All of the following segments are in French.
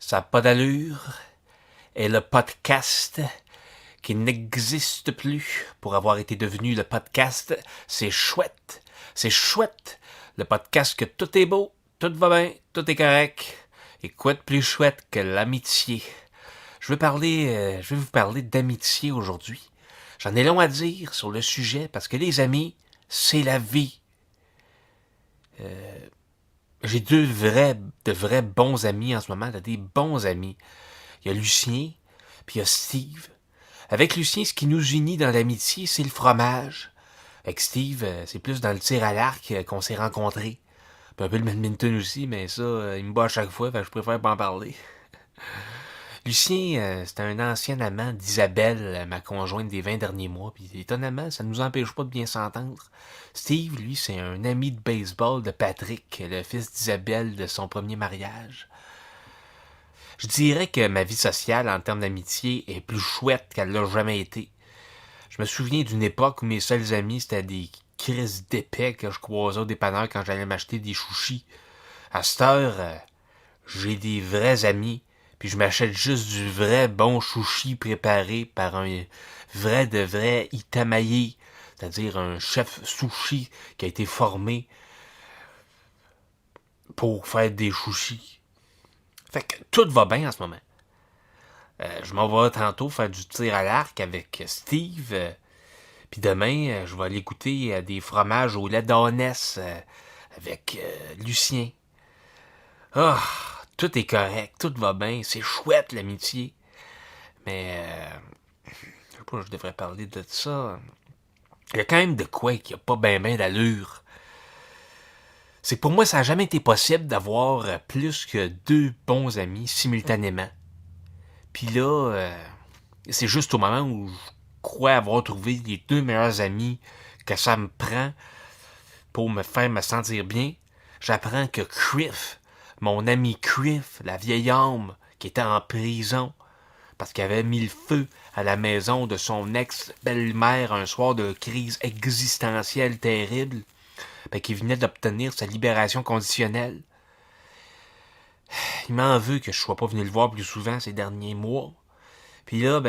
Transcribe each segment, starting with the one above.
Ça n'a pas d'allure est le podcast qui n'existe plus pour avoir été devenu le podcast. C'est chouette. C'est chouette. Le podcast que tout est beau, tout va bien, tout est correct. Et quoi de plus chouette que l'amitié? Je vais vous parler d'amitié aujourd'hui. J'en ai long à dire sur le sujet parce que les amis, c'est la vie. J'ai de vrais bons amis en ce moment, des bons amis. Il y a Lucien, puis il y a Steve. Avec Lucien, ce qui nous unit dans l'amitié, c'est le fromage. Avec Steve, c'est plus dans le tir à l'arc qu'on s'est rencontrés. Puis un peu le badminton aussi, mais ça, il me bat à chaque fois, fait que je préfère pas en parler. Lucien, c'était un ancien amant d'Isabelle, ma conjointe des 20 derniers mois, puis étonnamment, ça ne nous empêche pas de bien s'entendre. Steve, lui, c'est un ami de baseball de Patrick, le fils d'Isabelle de son premier mariage. Je dirais que ma vie sociale, en termes d'amitié, est plus chouette qu'elle l'a jamais été. Je me souviens d'une époque où mes seuls amis, c'était des crises d'épais que je croisais au dépanneur quand j'allais m'acheter des chouchis. À cette heure, j'ai des vrais amis, puis je m'achète juste du vrai bon chouchi préparé par un vrai de vrai Itamaye, c'est-à-dire un chef sushi qui a été formé pour faire des chouchis. Fait que tout va bien en ce moment. Je m'en vais tantôt faire du tir à l'arc avec Steve. Puis demain, je vais aller goûter des fromages au lait d'ânesse avec Lucien. Ah, tout est correct, tout va bien, c'est chouette l'amitié. Mais je sais pas, je devrais parler de ça. Il y a quand même de quoi qui a pas ben d'allure. C'est que pour moi, ça n'a jamais été possible d'avoir plus que deux bons amis simultanément. Puis là, c'est juste au moment où je crois avoir trouvé les deux meilleurs amis que ça me prend pour me faire me sentir bien, j'apprends que Criff, mon ami Criff, la vieille âme qui était en prison parce qu'il avait mis le feu à la maison de son ex-belle-mère un soir de crise existentielle terrible, qui venait d'obtenir sa libération conditionnelle. Il m'en veut que je sois pas venu le voir plus souvent ces derniers mois. Puis là,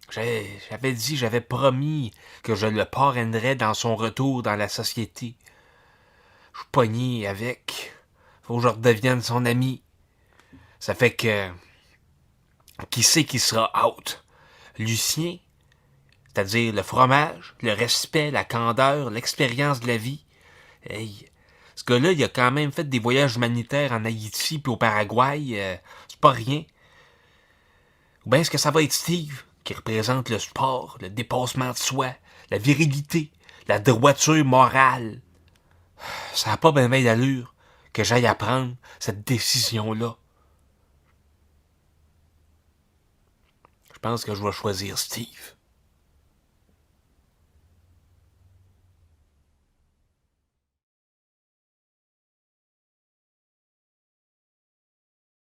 j'avais promis que je le parrainerais dans son retour dans la société. Je suis pogné avec. Faut que je redevienne son ami. Ça fait que... Qui sait qui sera out? Lucien, c'est-à-dire le fromage, le respect, la candeur, l'expérience de la vie. Hey, ce gars-là, il a quand même fait des voyages humanitaires en Haïti puis au Paraguay. C'est pas rien. Ou bien est-ce que ça va être Steve, qui représente le sport, le dépassement de soi, la virilité, la droiture morale? Ça n'a pas bien d'allure que j'aille à prendre cette décision-là. Je pense que je vais choisir Steve.